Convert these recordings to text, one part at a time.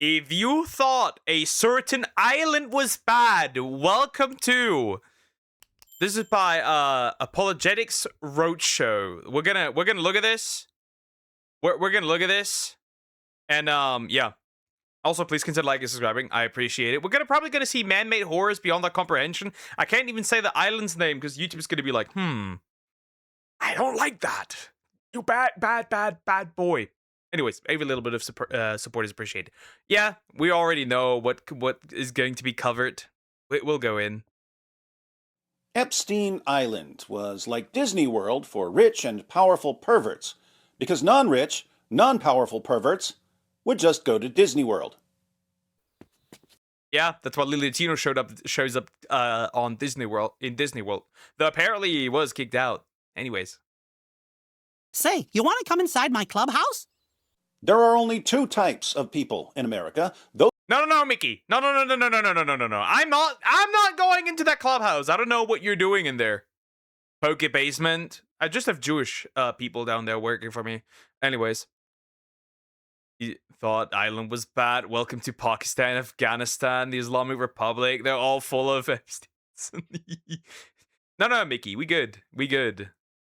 If you thought a certain island was bad, welcome to. This is by Apologetics Roadshow. We're gonna look at this. We're gonna look at this, and yeah. Also, please consider liking and subscribing. I appreciate it. We're probably gonna see man-made horrors beyond our comprehension. I can't even say the island's name because YouTube's gonna be like, I don't like that. You bad boy. Anyways, every little bit of support is appreciated. Yeah, we already know what is going to be covered. We'll go in. Epstein Island was like Disney World for rich and powerful perverts, because non-rich, non-powerful perverts would just go to Disney World. Yeah, that's why Lily Latino shows up on Disney World, though apparently he was kicked out. Anyways. Say, you want to come inside my clubhouse? There are only two types of people in America. No, Mickey. No. I'm not going into that clubhouse. I don't know what you're doing in there. Poke basement. I just have Jewish people down there working for me. Anyways. You thought island was bad. Welcome to Pakistan, Afghanistan, the Islamic Republic. They're all full of No, Mickey. We good.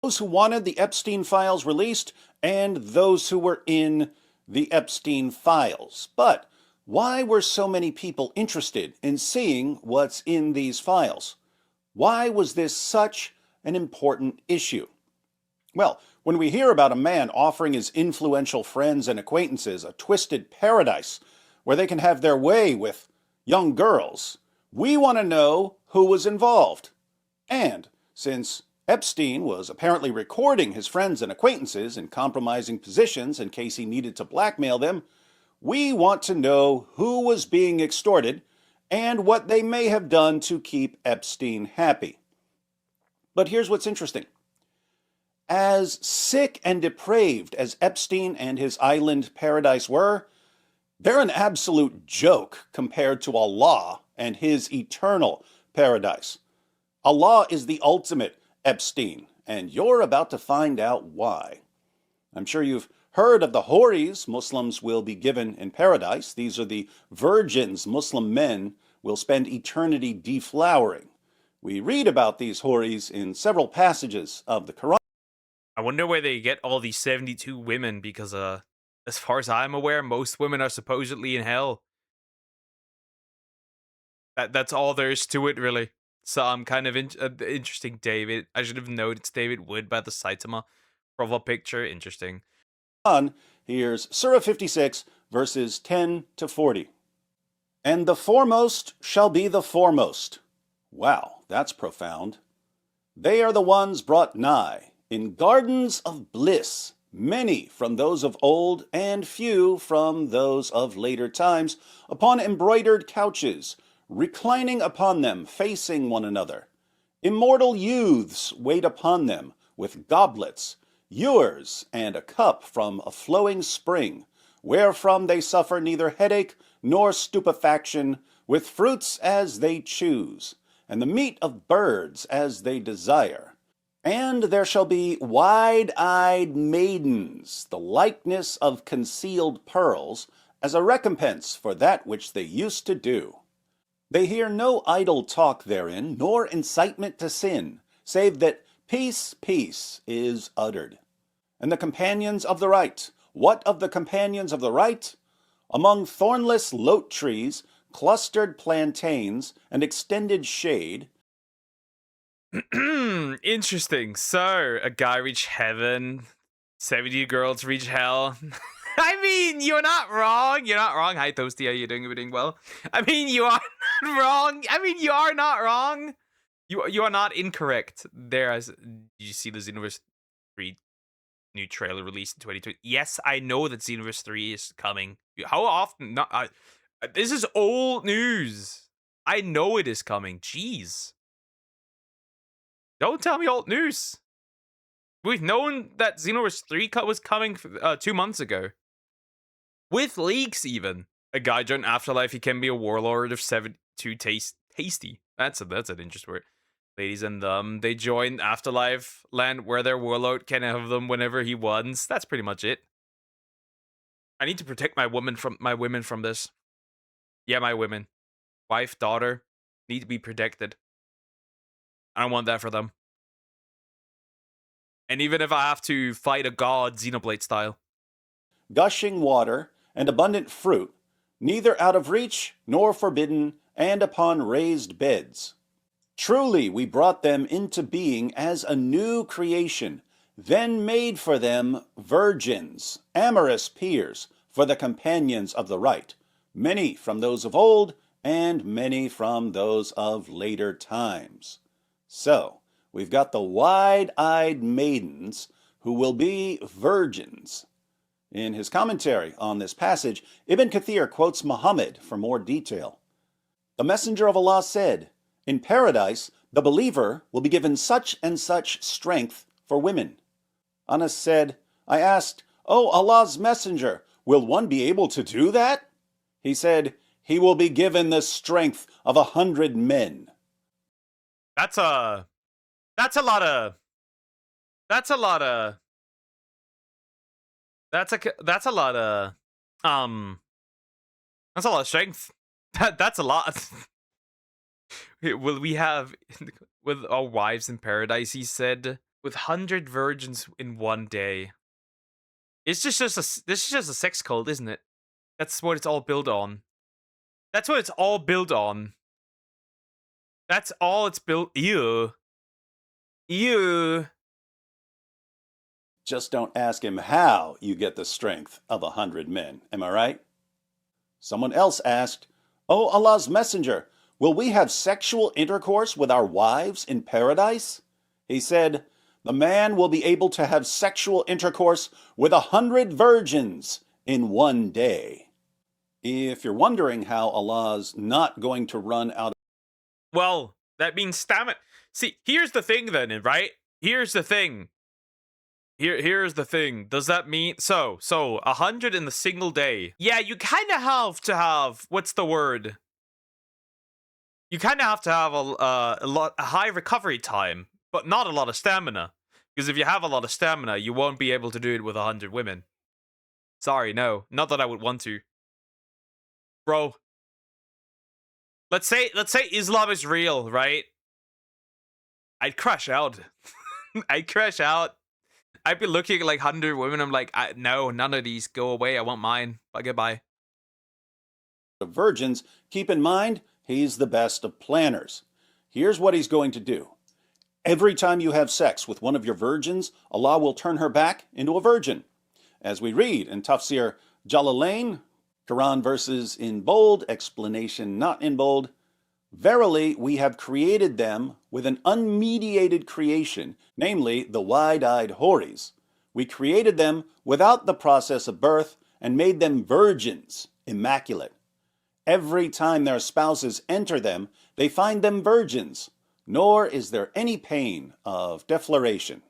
Those who wanted the Epstein files released and those who were in the Epstein files. But why were so many people interested in seeing what's in these files? Why was this such an important issue? Well, when we hear about a man offering his influential friends and acquaintances a twisted paradise where they can have their way with young girls, we want to know who was involved. And since Epstein was apparently recording his friends and acquaintances in compromising positions in case he needed to blackmail them, we want to know who was being extorted and what they may have done to keep Epstein happy. But here's what's interesting. As sick and depraved as Epstein and his island paradise were, they're an absolute joke compared to Allah and his eternal paradise. Allah is the ultimate Epstein, and you're about to find out why. I'm sure you've heard of the houris Muslims will be given in paradise. These are the virgins Muslim men will spend eternity deflowering. We read about these houris in several passages of the Quran. I wonder where they get all these 72 women because, as far as I'm aware, most women are supposedly in hell. That's all there is to it, really. So I'm kind of interesting, David. I should have known it's David Wood by the Saitama profile picture. Interesting. Here's Surah 56, verses 10 to 40. And the foremost shall be the foremost. Wow, that's profound. They are the ones brought nigh, in gardens of bliss, many from those of old, and few from those of later times, upon embroidered couches, reclining upon them, facing one another. Immortal youths wait upon them, with goblets, ewers, and a cup from a flowing spring, wherefrom they suffer neither headache nor stupefaction, with fruits as they choose, and the meat of birds as they desire. And there shall be wide-eyed maidens, the likeness of concealed pearls, as a recompense for that which they used to do. They hear no idle talk therein, nor incitement to sin, save that peace, peace is uttered. And the companions of the right, what of the companions of the right? Among thornless lote trees, clustered plantains, and extended shade. Interesting. So, a guy reached heaven, 70 girls reach hell. I mean, you're not wrong. Hi, Toasty. How you doing? We're doing well. I mean, you are not wrong. You are not wrong. You are not incorrect. Did you see the Xenoverse 3 new trailer released in 2020? Yes, I know that Xenoverse 3 is coming. How often? Not. This is old news. I know it is coming. Jeez. Don't tell me old news. We've known that Xenoverse 3 was coming 2 months ago. With leaks, even. A guy joined Afterlife, he can be a warlord of 72 tasty. That's an interesting word. Ladies and they joined Afterlife land where their warlord can have them whenever he wants. That's pretty much it. I need to protect my women from this. Yeah, my women. Wife, daughter, need to be protected. I don't want that for them. And even if I have to fight a god Xenoblade style. gushing water, and abundant fruit, neither out of reach nor forbidden, and upon raised beds. Truly we brought them into being as a new creation, then made for them virgins, amorous peers, for the companions of the right, many from those of old, and many from those of later times. So, we've got the wide-eyed maidens who will be virgins. In his commentary on this passage, Ibn Kathir quotes Muhammad for more detail. The Messenger of Allah said, "In paradise, the believer will be given such and such strength for women." Anas said, "I asked, 'O Allah's Messenger, will one be able to do that?' He said, 'He will be given the strength of 100 men.'" That's a lot of that's a lot of that's a lot of that's a lot of strength. That's a lot. Will we have with our wives in paradise? He said, with 100 virgins in one day. It's just this is just a sex cult, isn't it? That's what it's all built on. That's what it's all built on. That's all it's built. Ew. Ew. Just don't ask him how you get the strength of 100 men. Am I right? Someone else asked, "O Allah's Messenger, will we have sexual intercourse with our wives in paradise?" He said, "The man will be able to have sexual intercourse with 100 virgins in one day." If you're wondering how Allah's not going to run out of... Well, that means stamina. See, here's the thing then, right? Here's the thing. Here's the thing. Does that mean so 100 in a single day? Yeah, you kind of have to have, what's the word? You kind of have to have a high recovery time, but not a lot of stamina. Because if you have a lot of stamina, you won't be able to do it with 100 women. Sorry, no, not that I would want to, bro. Let's say Islam is real, right? I'd crash out. I'd crash out. I'd be looking at like 100 women. I'm like, no, none of these. Go away. I want mine. Bye, goodbye. virgins, keep in mind, he's the best of planners. Here's what he's going to do. Every time you have sex with one of your virgins, Allah will turn her back into a virgin. As we read in Tafsir Jalalain, Quran verses in bold, explanation not in bold, "Verily, we have created them with an unmediated creation, namely the wide-eyed houris. We created them without the process of birth and made them virgins, immaculate. Every time their spouses enter them, they find them virgins, nor is there any pain of defloration."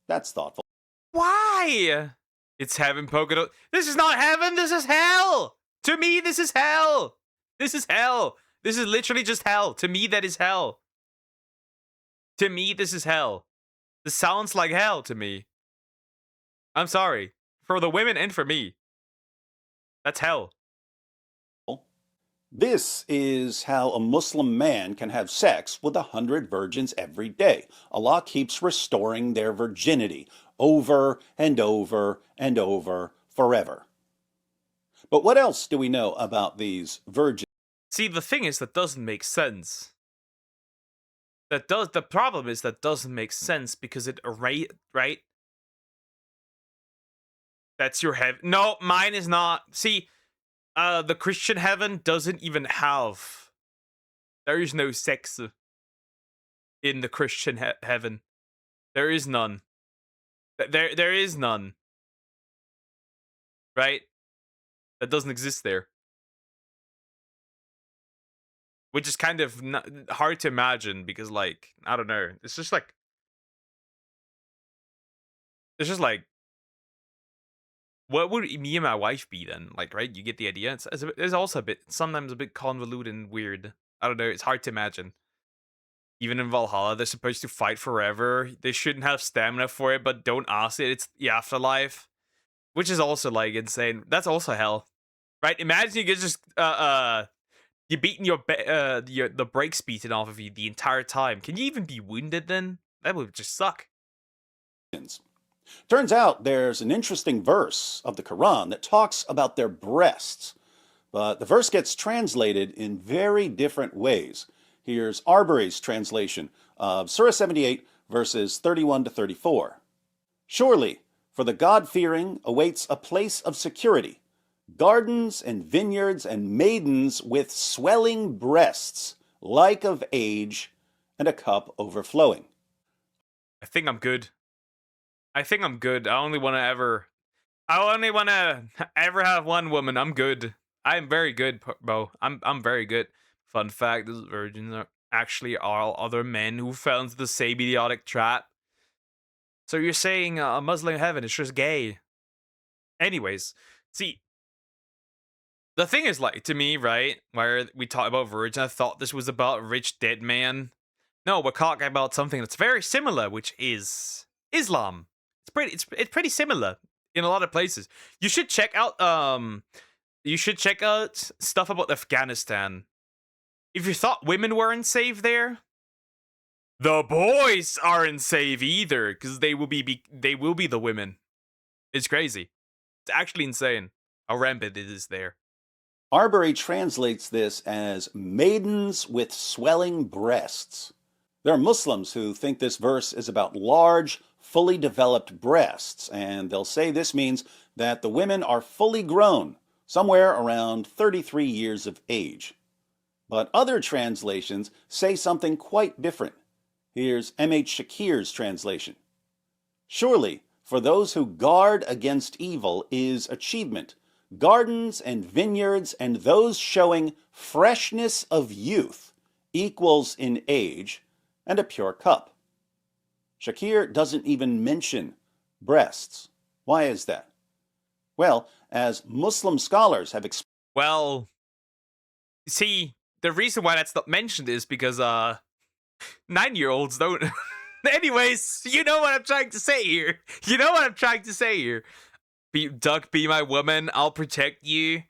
That's thoughtful. Why? It's heaven, Pocono. This is not heaven. This is hell. To me, this is hell. This is hell. This is literally just hell. To me, that is hell. To me, this is hell. This sounds like hell to me. I'm sorry. For the women and for me. That's hell. This is how a Muslim man can have sex with 100 virgins every day. Allah keeps restoring their virginity over and over and over forever. But what else do we know about these virgins? See, the thing is that doesn't make sense. The problem is that doesn't make sense because it right? That's your heaven. No, mine is not. See, the Christian heaven doesn't even have. There is no sex in the Christian heaven. There is none. There is none. Right? That doesn't exist there. Which is kind of hard to imagine because, like, I don't know. It's just like what would me and my wife be then? Like, right? You get the idea. It's also a bit, sometimes a bit convoluted and weird. I don't know. It's hard to imagine. Even in Valhalla, they're supposed to fight forever. They shouldn't have stamina for it, but don't ask it. It's the afterlife. which is also like insane. That's also hell, right? Imagine you get just you're beating the brakes beaten off of you the entire time. Can you even be wounded then? That would just suck. Turns out there's an interesting verse of the Quran that talks about their breasts, but the verse gets translated in very different ways. Here's Arbery's translation of Surah 78, verses 31 to 34. Surely, for the God-fearing awaits a place of security, gardens and vineyards and maidens with swelling breasts, like of age, and a cup overflowing. I think I'm good. I think I'm good. I only want to ever have one woman. I'm good. I'm very good, Bo. I'm very good. Fun fact: these virgins are actually all other men who fell into the same idiotic trap. So you're saying a Muslim heaven is just gay? Anyways, see, the thing is, like, to me, right, where we talk about virgin, I thought this was about a rich dead man. No, we're talking about something that's very similar, which is Islam. It's pretty similar in a lot of places. You should check out stuff about Afghanistan. If you thought women weren't safe there, the boys aren't safe either, because they will be the women. It's crazy. It's actually insane how rampant it is there. Arbery translates this as maidens with swelling breasts. There are Muslims who think this verse is about large, fully developed breasts, and they'll say this means that the women are fully grown, somewhere around 33 years of age. But other translations say something quite different. Here's M.H. Shakir's translation. Surely, for those who guard against evil is achievement, gardens and vineyards and those showing freshness of youth equals in age, and a pure cup. Shakir doesn't even mention breasts. Why is that? Well, as Muslim scholars have explained. Well, see, the reason why that's not mentioned is because 9-year-olds don't. Anyways, you know what I'm trying to say here. Duck, be my woman. I'll protect you.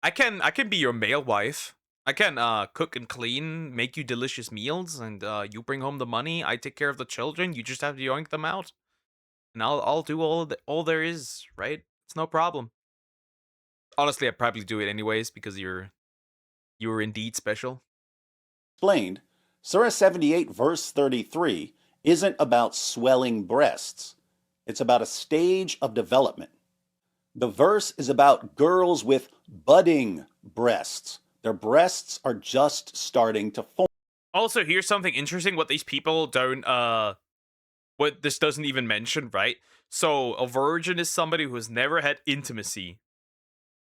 I can be your male wife. I can cook and clean, make you delicious meals, and you bring home the money. I take care of the children. You just have to yoink them out, and I'll do all there is. Right? It's no problem. Honestly, I'd probably do it anyways because you were indeed special. Explained, Surah 78 verse 33 isn't about swelling breasts. It's about a stage of development. The verse is about girls with budding breasts. Their breasts are just starting to form. Also, here's something interesting. What these people don't, what this doesn't even mention, right? So, a virgin is somebody who has never had intimacy.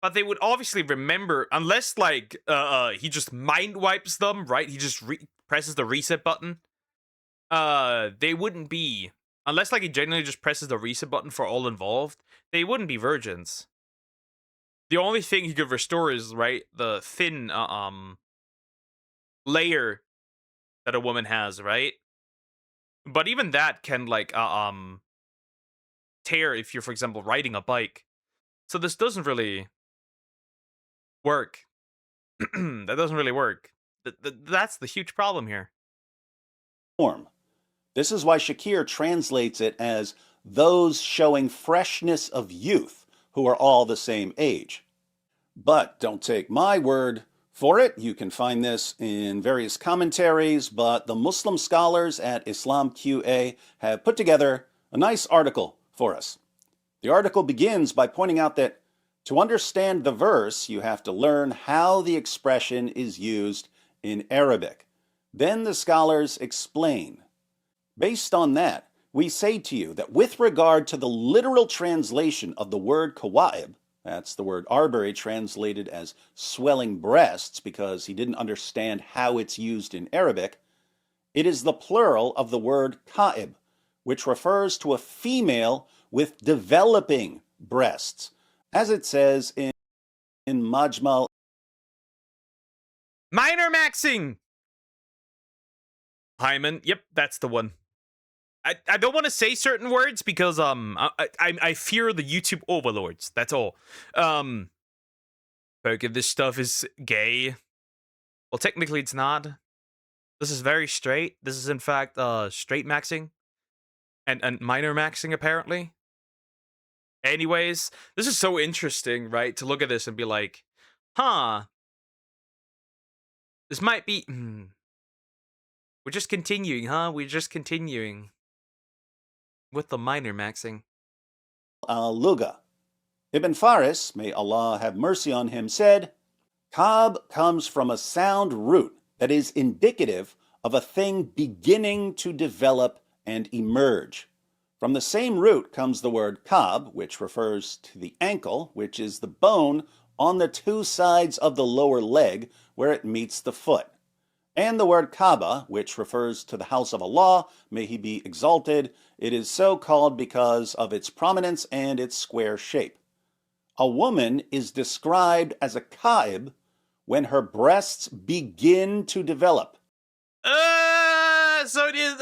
But they would obviously remember, unless, like, he just mind wipes them, right? He just presses the reset button. They wouldn't be, unless, like, he genuinely just presses the reset button for all involved, they wouldn't be virgins. The only thing he could restore is, right, the thin, layer that a woman has, right? But even that can, like, tear if you're, for example, riding a bike. So this doesn't really work. That doesn't really work. That's the huge problem here. This is why Shakir translates it as those showing freshness of youth who are all the same age. But don't take my word for it. You can find this in various commentaries, but the Muslim scholars at Islam QA have put together a nice article for us. The article begins by pointing out that to understand the verse, you have to learn how the expression is used in Arabic. Then the scholars explain. Based on that, we say to you that with regard to the literal translation of the word kawa'ib, that's the word Arbery translated as swelling breasts because he didn't understand how it's used in Arabic, it is the plural of the word ka'ib, which refers to a female with developing breasts, as it says in Majmal. Minor maxing! Hyman, yep, that's the one. I don't want to say certain words because I fear the YouTube overlords. That's all. Like if this stuff is gay, well, technically it's not. This is very straight. This is in fact straight maxing and minor maxing apparently. Anyways, this is so interesting, right? To look at this and be like, huh, this might be. We're just continuing, huh? We're just continuing with the minor maxing. Luga. Ibn Faris, may Allah have mercy on him, said, Kab comes from a sound root that is indicative of a thing beginning to develop and emerge. From the same root comes the word kab, which refers to the ankle, which is the bone on the two sides of the lower leg where it meets the foot. And the word Kaaba, which refers to the house of Allah, may he be exalted. It is so called because of its prominence and its square shape. A woman is described as a Kaib when her breasts begin to develop. So it is,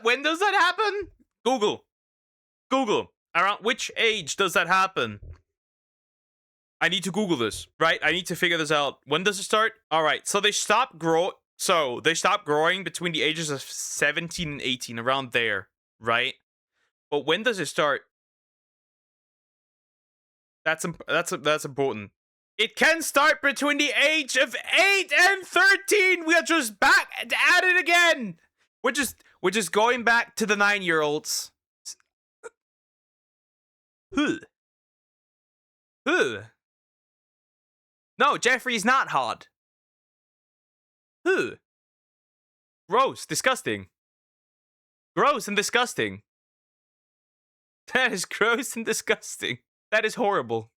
when does that happen? Google. Around which age does that happen? I need to Google this, right? I need to figure this out. When does it start? All right, so they stop growing between the ages of 17 and 18, around there, right? But when does it start? That's important. It can start between the age of 8 and 13. We are just back at it again. We're just going back to the 9-year-olds. No, Jeffrey's not hot. Gross, disgusting. Gross and disgusting. That is gross and disgusting. That is horrible.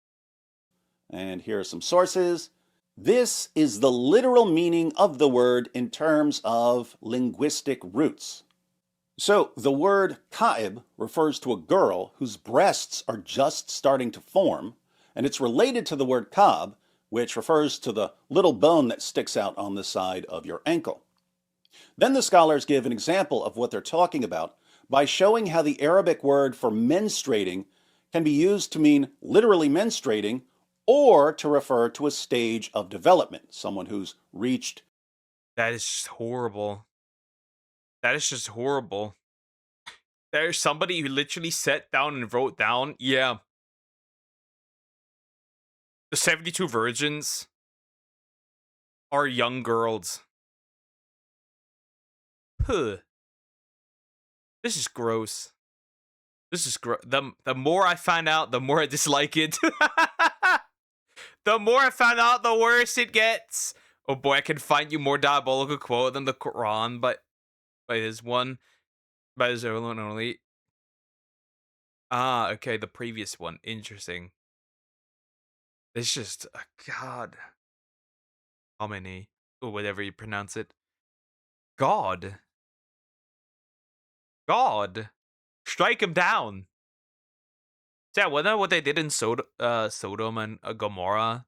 And here are some sources. This is the literal meaning of the word in terms of linguistic roots. So the word Kaib refers to a girl whose breasts are just starting to form, and it's related to the word Kab, which refers to the little bone that sticks out on the side of your ankle. Then the scholars give an example of what they're talking about by showing how the Arabic word for menstruating can be used to mean literally menstruating or to refer to a stage of development, someone who's reached. That is just horrible. That is just horrible. There's somebody who literally sat down and wrote down, yeah, the 72 virgins are young girls. Huh. This is gross. This is gross. The more I find out, the more I dislike it. The more I find out, the worse it gets. Oh boy, I can find you more diabolical quote than the Quran, but by this one, by this one only. Ah, okay, the previous one. Interesting. It's just, God. How many? Or whatever you pronounce it. God. Strike him down. Yeah, wasn't that what they did in Sodom and Gomorrah?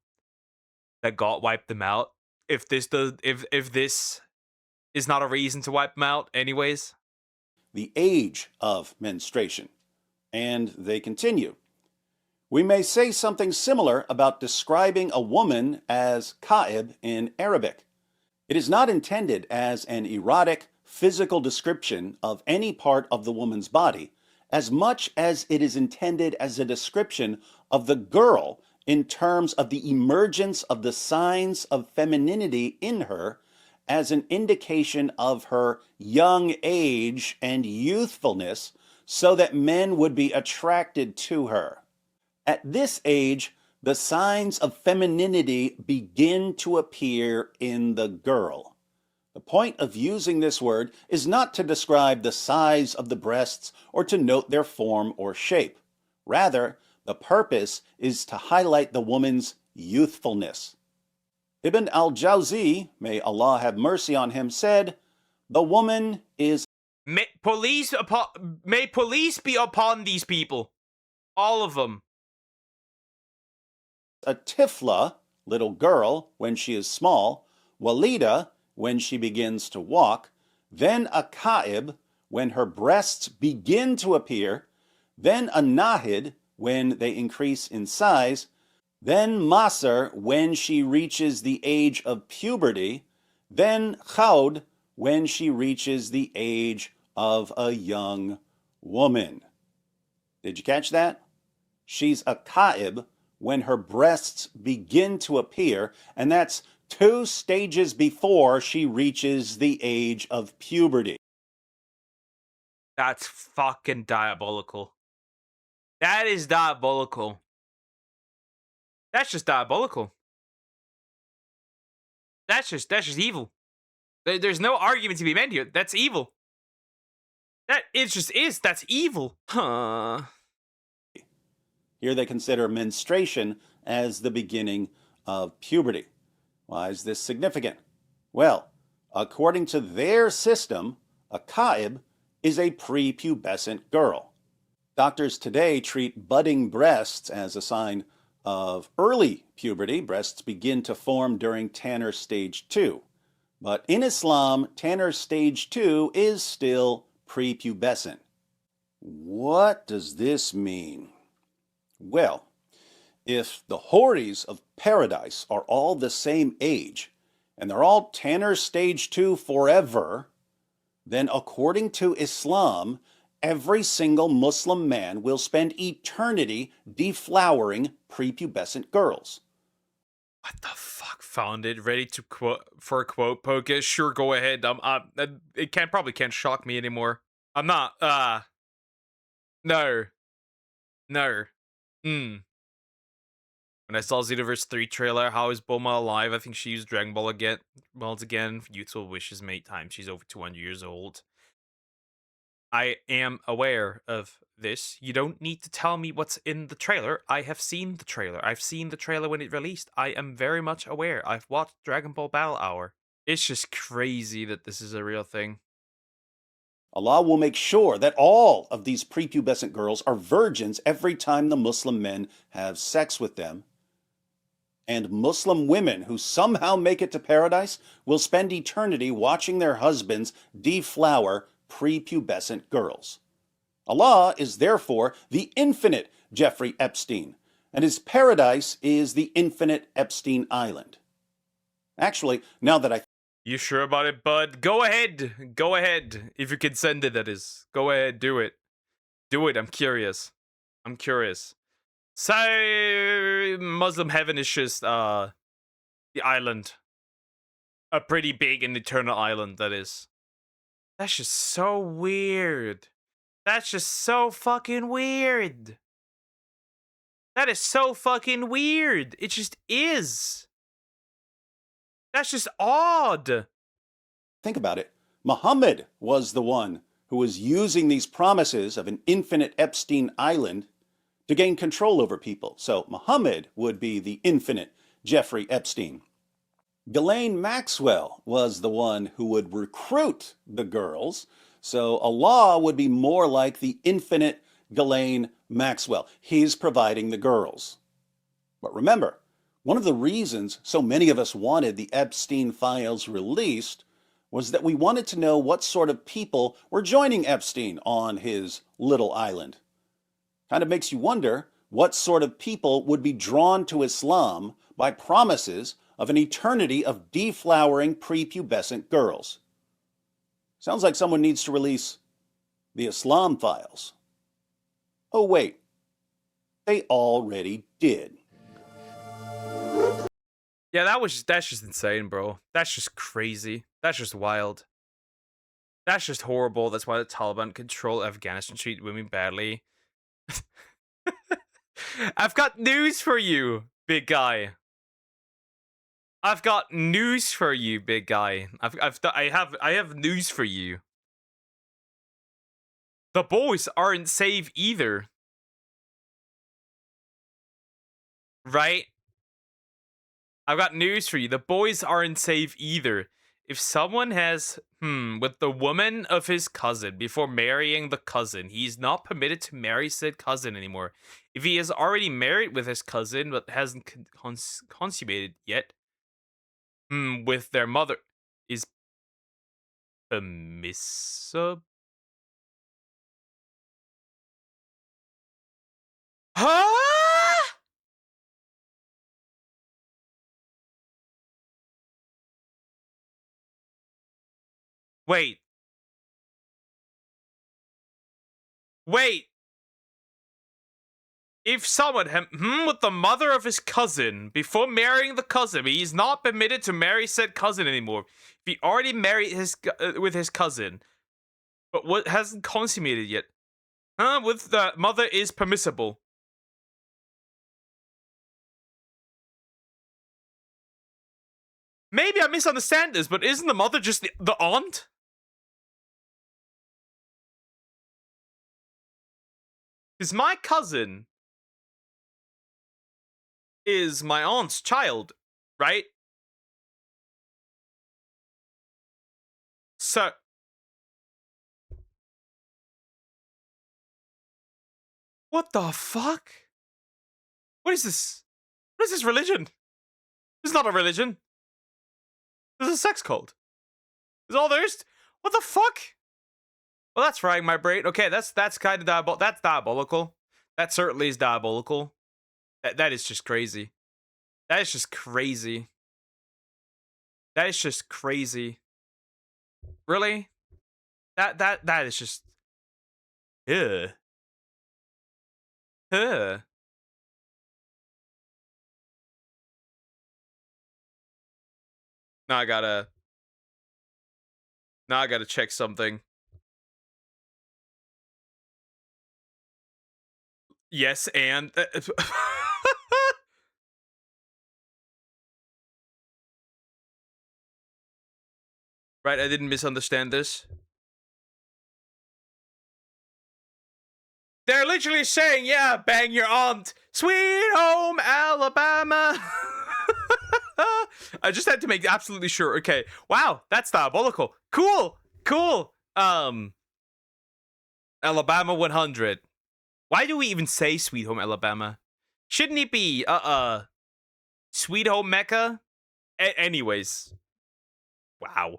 That God wiped them out. If this is not a reason to wipe them out, anyways. The age of menstruation. And they continue. We may say something similar about describing a woman as Kaib in Arabic. It is not intended as an erotic, physical description of any part of the woman's body, as much as it is intended as a description of the girl in terms of the emergence of the signs of femininity in her as an indication of her young age and youthfulness so that men would be attracted to her. At this age, the signs of femininity begin to appear in the girl. The point of using this word is not to describe the size of the breasts or to note their form or shape. Rather, the purpose is to highlight the woman's youthfulness. Ibn al-Jawzi, may Allah have mercy on him, said, the woman is... May police be upon these people. All of them. A tifla, little girl, when she is small, walida, when she begins to walk, then a kaib, when her breasts begin to appear, then a nahid when they increase in size, then masr when she reaches the age of puberty, then chaud when she reaches the age of a young woman. Did you catch that? She's a ka'ib when her breasts begin to appear, and that's 2 stages before she reaches the age of puberty. That's fucking diabolical. That is diabolical. That's just diabolical. That's just evil. There's no argument to be made here. That's evil. That it just is. That's evil. Huh. Here they consider menstruation as the beginning of puberty. Why is this significant? Well, according to their system, a ka'ib is a prepubescent girl. Doctors today treat budding breasts as a sign of early puberty. Breasts begin to form during Tanner stage 2. But in Islam, Tanner stage 2 is still prepubescent. What does this mean? Well, if the houris of paradise are all the same age, and they're all Tanner stage 2 forever, then according to Islam, every single Muslim man will spend eternity deflowering prepubescent girls. What the fuck? Found it. Ready to quote for a quote, Poke. Sure, go ahead. It probably can't shock me anymore. I'm not. No. When I saw Xenoverse 3 trailer, how is Bulma alive? I think she used Dragon Ball again. Youthful wishes mate times. She's over 200 years old. I am aware of this. You don't need to tell me what's in the trailer. I have seen the trailer. I've seen the trailer when it released. I am very much aware. I've watched Dragon Ball Battle Hour. It's just crazy that this is a real thing. Allah will make sure that all of these prepubescent girls are virgins every time the Muslim men have sex with them. And Muslim women who somehow make it to paradise will spend eternity watching their husbands deflower prepubescent girls. Allah is therefore the infinite Jeffrey Epstein, and his paradise is the infinite Epstein Island. Actually, now that You sure about it, bud? Go ahead. Go ahead. If you consented, that is. Go ahead, do it. Do it. I'm curious. So, Muslim heaven is just, the island. A pretty big and eternal island, that is. That's just so weird. That's just so fucking weird. That is so fucking weird. It just is. That's just odd. think about it, Muhammad was the one who was using these promises of an infinite Epstein Island to gain control over people. So Muhammad would be the infinite Jeffrey Epstein. Ghislaine Maxwell was the one who would recruit the girls, so Allah would be more like the infinite Ghislaine Maxwell. He's providing the girls. But remember, one of the reasons so many of us wanted the Epstein files released was that we wanted to know what sort of people were joining Epstein on his little island. Kind of makes you wonder what sort of people would be drawn to Islam by promises of an eternity of deflowering prepubescent girls. Sounds like someone needs to release the Islam files. Oh wait, they already did. Yeah, that's just insane, bro. That's just crazy. That's just wild. That's just horrible. That's why the Taliban control Afghanistan, treat women badly. I've got news for you, big guy. I've got news for you, big guy. I have news for you. The boys aren't safe either. Right? I've got news for you. The boys aren't safe either. If someone has, with the woman of his cousin before marrying the cousin, he's not permitted to marry said cousin anymore. If he is already married with his cousin but hasn't consummated yet, with their mother, is permissible. Huh? Wait. Wait. If someone with the mother of his cousin before marrying the cousin, he is not permitted to marry said cousin anymore. If he already married with his cousin, but what hasn't consummated yet, with the mother is permissible. Maybe I misunderstand this, but isn't the mother just the aunt? Because my cousin is my aunt's child, right? So, what the fuck? What is this? What is this religion? This is not a religion. This is a sex cult. Is all there is? What the fuck? Well, that's frying my brain. Okay, that's kind of diabolical. That's diabolical. That certainly is diabolical. That is just crazy. That is just crazy. That is just crazy. Really? That is just. Ugh. Ugh. Now I gotta check something. Yes, and right, I didn't misunderstand this. They're literally saying, yeah, bang your aunt. Sweet home Alabama. I just had to make absolutely sure. Okay. Wow, that's diabolical. Cool. Alabama 100. Why do we even say Sweet Home Alabama? Shouldn't it be Sweet Home Mecca? Anyways. Wow.